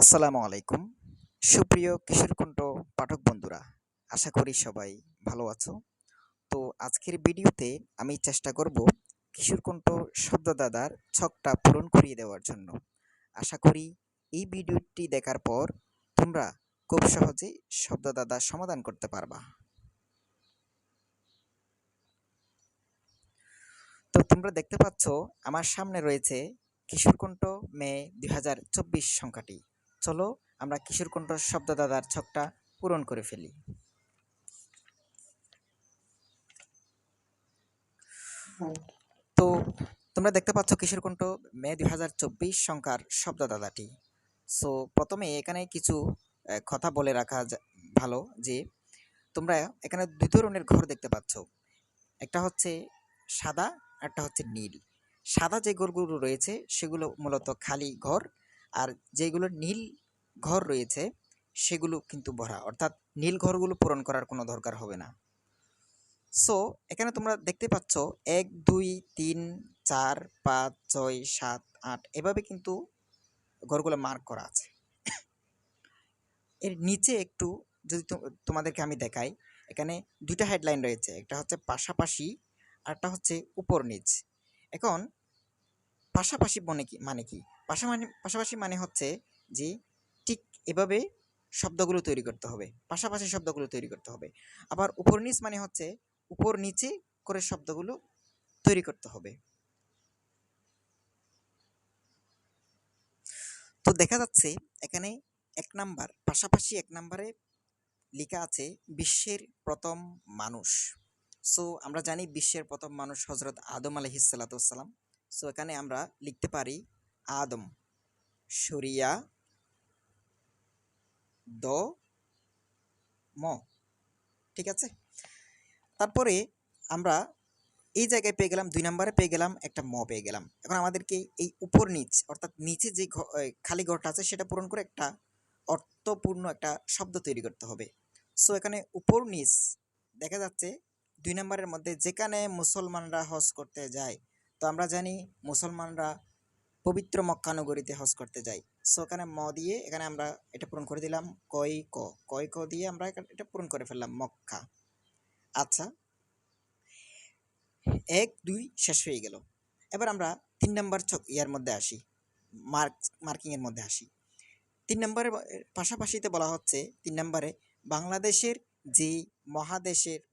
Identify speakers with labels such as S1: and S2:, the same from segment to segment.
S1: আসসালামু আলাইকুম। সুপ্রিয় কিশোরকণ্ঠ পাঠক বন্ধুরা, আশা করি সবাই ভালো আছো। তো আজকের ভিডিওতে আমি চেষ্টা করব কিশোরকণ্ঠ শব্দদাতার ছকটা পূরণ করিয়ে দেওয়ার জন্য। আশা করি এই ভিডিওটি দেখার পর তোমরা খুব সহজেই শব্দদাতার সমাধান করতে পারবা। তো তোমরা দেখতে পাচ্ছ আমার সামনে রয়েছে কিশোরকণ্ঠ মে 2024 সংখ্যাটি। চলো আমরা কিশোরকণ্ঠ শব্দদাতার ছকটা পূরণ করে ফেলি। তো তোমরা দেখতে পাচ্ছ কিশোরকণ্ঠ মে 2024 সংখ্যার শব্দদাতাটি। সো প্রথমে এখানে কিছু কথা বলে রাখা ভালো যে তোমরা এখানে দুই ধরনের ঘর দেখতে পাচ্ছ। একটা হচ্ছে সাদা, একটা হচ্ছে নীল। সাদা যে ঘরগুলো রয়েছে সেগুলো মূলত খালি ঘর, আর যেগুলো নীল ঘর রয়েছে সেগুলো কিন্তু ভরা, অর্থাৎ নীল ঘরগুলো পূরণ করার কোনো দরকার হবে না। সো এখানে তোমরা দেখতে পাচ্ছ 1 2 3 4 5 6 7 8 এভাবে কিন্তু ঘরগুলো মার্ক করা আছে। এর নিচে একটু যদি তোমাদেরকে আমি দেখাই, এখানে দুইটা হেডলাইন রয়েছে, একটা হচ্ছে পাশাপাশি আর একটা হচ্ছে উপর নিচ। এখন পাশাপাশি মানে কি পাশাপাশি মানে হচ্ছে যে ঠিক এভাবে শব্দগুলো তৈরি করতে হবে, পাশাপাশি শব্দগুলো তৈরি করতে হবে। আবার উপর নিচ মানে হচ্ছে উপর নিচে করে শব্দগুলো তৈরি করতে হবে। তো দেখা যাচ্ছে এখানে এক নাম্বার পাশাপাশি এক নাম্বারে লেখা আছে বিশ্বের প্রথম মানুষ। সো আমরা জানি বিশ্বের প্রথম মানুষ হজরত আদম আলাইহিসসালাম। সো এখানে আমরা লিখতে পারি আদম সরিয়া দ ম, ঠিক আছে। তারপরে আমরা এই জায়গায় পেয়ে গেলাম, 2 নম্বরে পেয়ে গেলাম একটা ম পেয়ে গেলাম। এখন আমাদেরকে এই উপর নিচ অর্থাৎ নিচে যে খালি ঘরটা আছে সেটা পূরণ করে একটা অর্থপূর্ণ একটা শব্দ তৈরি করতে হবে। সো এখানে উপর নিচ দেখা যাচ্ছে 2 নম্বরের মধ্যে যেখানে মুসলমানরা হজ করতে যায়। তো আমরা জানি মুসলমানরা পবিত্র মক্কা নগরীতে হজ করতে যায়। সো এখানে ম দিয়ে এখানে আমরা এটা পূরণ করে দিলাম, কয় ক দিয়ে আমরা এটা পূরণ করে ফেললাম মক্কা। আচ্ছা, 1 2 শেষ হয়ে গেল। এবার আমরা 3 নম্বর ইয়ার মধ্যে আসি, মার্কিংয়ের মধ্যে আসি। 3 নম্বরের পাশাপাশিতে বলা হচ্ছে 3 নম্বরে বাংলাদেশের যে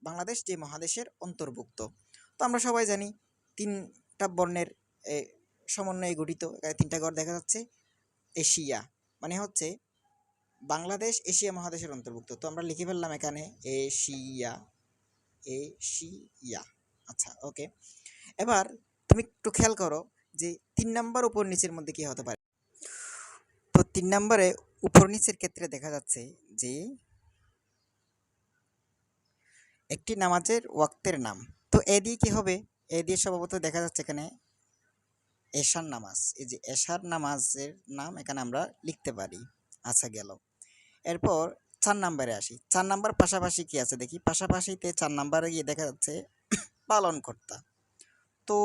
S1: বাংলাদেশ যে মহাদেশের অন্তর্ভুক্ত। তো আমরা সবাই জানি 3টা বর্ণের সমন্বয়ে গঠিত। এখানে 3টা ঘর দেখা যাচ্ছে। এশিয়া মানে হচ্ছে বাংলাদেশ এশিয়া মহাদেশের অন্তর্ভুক্ত। তো আমরা লিখে ফেললাম এখানে এশিয়া, এশিয়া। আচ্ছা, ওকে। এবার তুমি একটু খেয়াল করো যে 3 নম্বর উপর নিচের মধ্যে কি হতে পারে। তো 3 নম্বরে উপর নিচের ক্ষেত্রে দেখা যাচ্ছে যে একটি নামাজের ওয়াক্তের নাম। তো এ দিয়ে কি হবে? এ দিয়ে স্বভাবত দেখা যাচ্ছে এখানে এশার নামাজ। এই যে এশার নামাজের নাম এখানে আমরা লিখতে পারি। আচ্ছা, গেল। এরপর 4 নম্বরে আসি। 4 নম্বর পাশাপাশি কি আছে দেখি। পাশাপাশিতে 4 নম্বরে গিয়ে দেখা যাচ্ছে পালনকর্তা। তো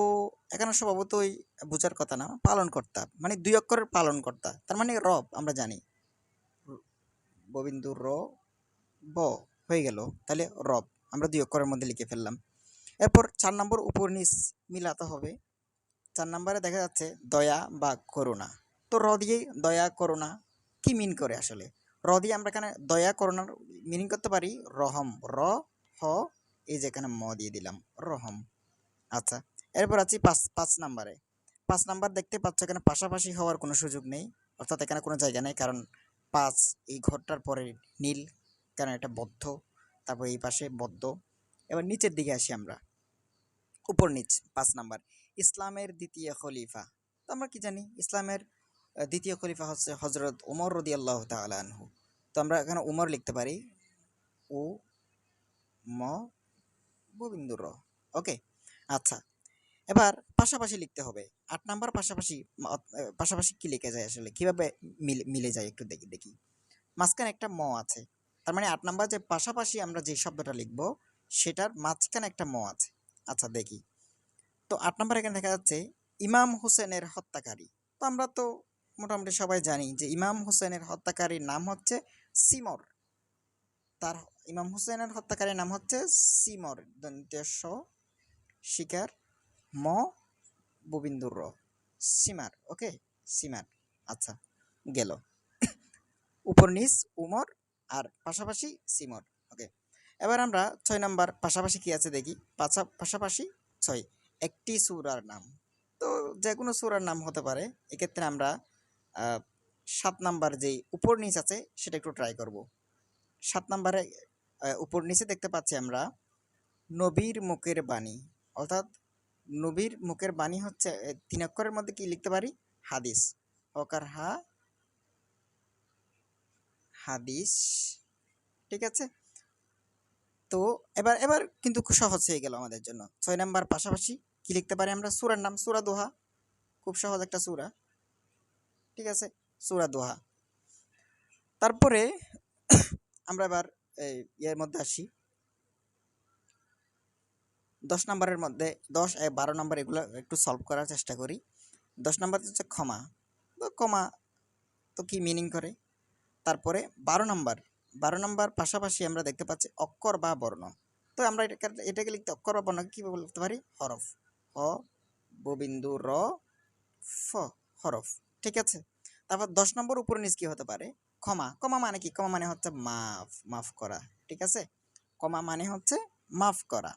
S1: এখানে স্বভাবতই বোঝার কথা না, পালনকর্তা মানে 2 অক্ষরের পালনকর্তা, তার মানে রব। আমরা জানি ববিন্দু র ব হয়ে গেল, তাহলে রব আমরা 2 অক্ষরের মধ্যে লিখে ফেললাম। এরপর 4 নম্বর উপর নিচ মিলাতে হবে। 4 নম্বরে দেখা যাচ্ছে দয়া বা করুণা। তো র দিয়ে দয়া করুণা কি মিন করে আসলে? র দিয়ে আমরা এখানে দয়া করুণার মিনিং করতে পারি রহম, র হ, এই যে এখানে ম দিয়ে দিলাম রহম। আচ্ছা, এরপর আছি 5 নম্বরে। 5 নম্বর দেখতে পাচ্ছ এখানে পাশাপাশি হওয়ার কোনো সুযোগ নেই, অর্থাৎ এখানে কোনো জায়গা নেই, কারণ 5 এই ঘরটার পরে নীল, কারণ এটা বদ্ধ। তারপর এই পাশে বদ্ধ। এবার নিচের দিকে আসি আমরা, উপর নিচ। 5 নম্বর ইসলামের দ্বিতীয় খলিফা। তো আমরা কি জানি ইসলামের দ্বিতীয় খলিফা হচ্ছে হজরত উমর রাদিয়াল্লাহু তাআলা আনহু। তো আমরা এখানে উমর লিখতে পারি উ ম গোবিন্দুর র। ওকে, আচ্ছা। এবার পাশাপাশি লিখতে হবে। 8 নম্বর পাশাপাশি পাশাপাশি কি লিখে যায় আসলে, কিভাবে মিলে যায় একটু দেখি দেখি। মাঝখানে একটা ম আছে, তার মানে 8 নম্বর যে পাশাপাশি আমরা যে শব্দটা লিখব সেটার মাঝখানে একটা ম আছে। আচ্ছা, দেখি। তো 8 নম্বর এখানে দেখা যাচ্ছে ইমাম হোসেনের হত্যাকারী। তো আমরা তো মোটামুটি সবাই জানি যে ইমাম হোসেনের হত্যাকারীর নাম হচ্ছে সিমর। তার ইমাম হোসেনের হত্যাকারীর নাম হচ্ছে সিমর, দন্তেশ শিকার ম গোবিন্দুর র, সিমার। ওকে, সিমার। আচ্ছা, গেল। উপর নিচ উমর আর পাশাপাশি সিমর। ওকে, এবার আমরা 6 নম্বর পাশাপাশি কি আছে দেখি। পাশাপাশি 6 একটি সূরার নাম। তো যে কোনো সূরার নাম হতে পারে। এক্ষেত্রে আমরা 7 নম্বর যেই উপর নিচ আছে সেটা একটু ট্রাই করব। 7 নম্বরে উপর নিচে দেখতে পাচ্ছি আমরা নবীর মুখের বাণী, অর্থাৎ নবীর মুখের বাণী হচ্ছে 3 অক্ষরের মধ্যে কি লিখতে পারি? হাদিস। হকার হা, হাদিস। ঠিক আছে, তো এবার এবার কিন্তু খুব সহজ হয়ে গেল আমাদের জন্য। 6 নম্বর পাশাপাশি কি লিখতে পারি আমরা? সূরার নাম, সূরা দোহা। খুব সহজ একটা সূরা। ঠিক আছে, সূরা দোহা। তারপরে আমরা এবার এর মধ্যে আসি 10 নম্বরের মধ্যে। 10, 12 নম্বর এগুলো একটু সলভ করার চেষ্টা করি। 10 নম্বর হচ্ছে ক্ষমা। তো ক্ষমা তো কি মিনিং করে? তারপরে 12 নম্বর পাশাপাশি আমরা দেখতে পাচ্ছি অক্ষর বা বর্ণ। তো আমরা এটাকে লিখতে অক্ষর বা বর্ণকে কীভাবে লিখতে পারি? হরফ। হ ববিন্দু র ফ, হরফ। ঠিক আছে, তারপর 10 নম্বর উপর নিচ কি হতে পারে? ক্ষমা। ক্ষমা মানে কি? ক্ষমা মানে হচ্ছে মাফ, মাফ করা। ঠিক আছে, ক্ষমা মানে হচ্ছে মাফ করা।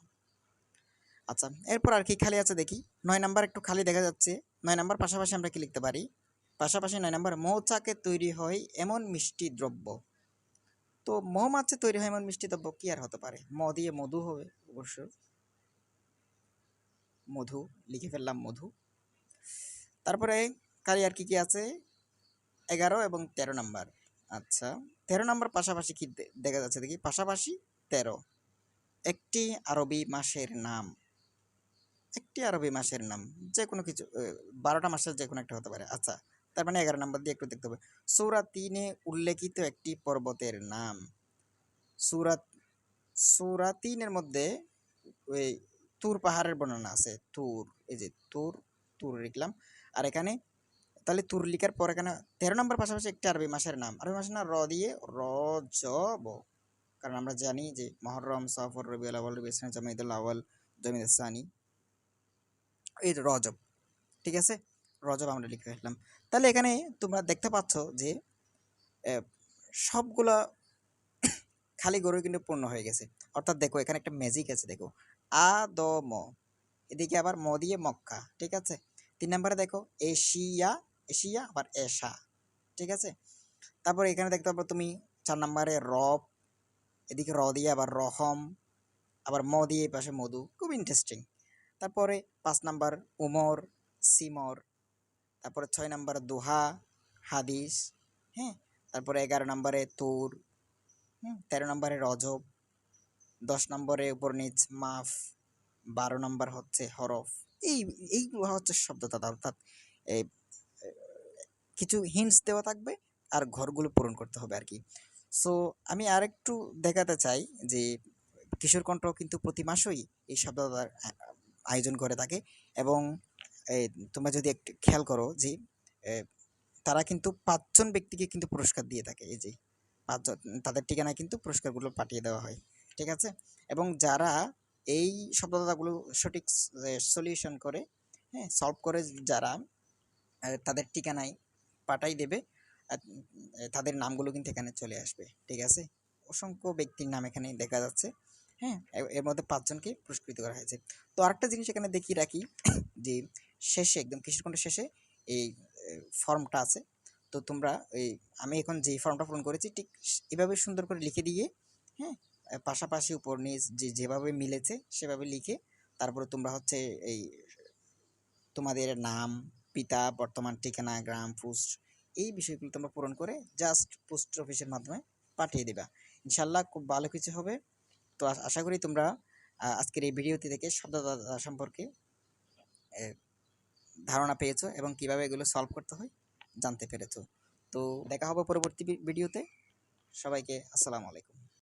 S1: আচ্ছা, এরপর আর কি খালি আছে দেখি। 9 নম্বর একটু খালি দেখা যাচ্ছে। 9 নম্বর পাশাপাশি আমরা কি লিখতে পারি? পাশাপাশি 9 নম্বর মৌচাকে তৈরি হয় এমন মিষ্টি দ্রব্য। তো মৌমাছি তৈরি হয় এমন মিষ্টি দ্রব্য কি আর হতে পারে? ম দিয়ে মধু হবে অবশ্য। মধু লিখে ফেললাম, মধু। তারপরে খালি আর কি কি আছে? 11 এবং 13 নম্বর। আচ্ছা, 13 নম্বর পাশাপাশি কি দেখা যাচ্ছে দেখি। পাশাপাশি 13 একটি আরবি মাসের নাম। একটি আরবি মাসের নাম যে কোনো কিছু, 12টা মাসের যে কোনো একটা হতে পারে। আচ্ছা, তার মানে 11 নম্বর দিয়ে একটু দেখতে হবে। সূরা 3-এ উল্লেখিত একটি পর্বতের নাম। সূরা সূরা 3-এর মধ্যে ওই তুর পাহাড়ের বর্ণনা আছে। তুর, এই যে তুর, তুর লিখলাম। আর এখানে তাহলে তুর লিখার পর এখানে 13 নম্বর পাশাপাশি একটি আরবি মাসের নাম। আরবি মাসের নাম র দিয়ে রজব। কারণ আমরা জানি যে মুহররম, সফর, রবিউল আউয়াল, রবিউল ইসনি, জমাদিউল আউয়াল, জমাদিউল সানি, এই রজব। ঠিক আছে, রজব আমরা লিখে ফেললাম। তাহলে এখানে তোমরা দেখতে পাচ্ছ যে সবগুলা খালি গরু কিন্তু পূর্ণ হয়ে গেছে। অর্থাৎ দেখো এখানে একটা ম্যাজিক আছে, দেখো আদম, এদিকে আবার ম দিয়ে মক্কা। ঠিক আছে, 3 নম্বরে দেখো এশিয়া, এশিয়া আবার এশা। ঠিক আছে, তারপর এখানে দেখতে পাবো তুমি 4 নম্বরে রব, এদিকে র দিয়ে আবার রহম, আবার ম দিয়ে এই পাশে মধু। খুব ইন্টারেস্টিং। তারপরে 5 নম্বর উমর, সিমর। তারপরে 6 নম্বর দোহা, হাদিস। হ্যাঁ, তারপরে 11 নম্বরে তুর, 13 নম্বরে রজব, 10 নম্বরে উপর নিচ মাফ, 12 নম্বর হচ্ছে হরফ। এই এইগুলো হচ্ছে শব্দদাতা, অর্থাৎ এই কিছু হিন্টস দেওয়া থাকবে আর ঘরগুলো পূরণ করতে হবে আর কি। সো আমি আরেকটু দেখাতে চাই যে কিশোর কণ্ঠ কিন্তু প্রতি মাসেই এই শব্দদাতার আয়োজন করে থাকে। এবং তোমরা যদি একটু খেয়াল করো যে এ, তারা কিন্তু 5 জন ব্যক্তিকে কিন্তু পুরস্কার দিয়ে থাকে। এই যে 5 জন, তাদের ঠিকানায় কিন্তু পুরস্কারগুলো পাঠিয়ে দেওয়া হয়। ঠিক আছে, এবং যারা এই শব্দদাতাগুলো সঠিক সলিউশন করে, হ্যাঁ, সলভ করে, যারা তাদের ঠিকানায় পাঠাই দেবে, তাদের নামগুলো কিন্তু এখানে চলে আসবে। ঠিক আছে, অসংখ্য ব্যক্তির নাম এখানে দেখা যাচ্ছে। হ্যাঁ, এর মধ্যে 5 জনকে পুরস্কৃত করা হয়েছে। তো আরেকটা জিনিস এখানে দেখিয়ে রাখি যে শেষে একদম কিশোর কণ্ঠের শেষে এই ফর্মটা আছে। তো তোমরা এই আমি এখন যে ফর্মটা পূরণ করেছি ঠিক এভাবে সুন্দর করে লিখে দিয়ে, হ্যাঁ, পাশাপাশি উপর নিচ যেভাবে মিলেছে সেভাবে লিখে তারপরে তোমরা হচ্ছে এই তোমাদের নাম, পিতা, বর্তমান ঠিকানা, গ্রাম, পোস্ট, এই বিষয়গুলো তোমরা পূরণ করে জাস্ট পোস্ট অফিসের মাধ্যমে পাঠিয়ে দেবা। ইনশাল্লাহ খুব ভালো কিছু হবে। তো আশা করি তোমরা আজকের এই ভিডিওটি থেকে শব্দদাতা সম্পর্কে ধারণা পেয়েছো এবং কিভাবে এগুলো সলভ করতে হয় জানতে পেরেছো। তো দেখা হবে পরবর্তী ভিডিওতে। সবাইকে আসসালামু আলাইকুম।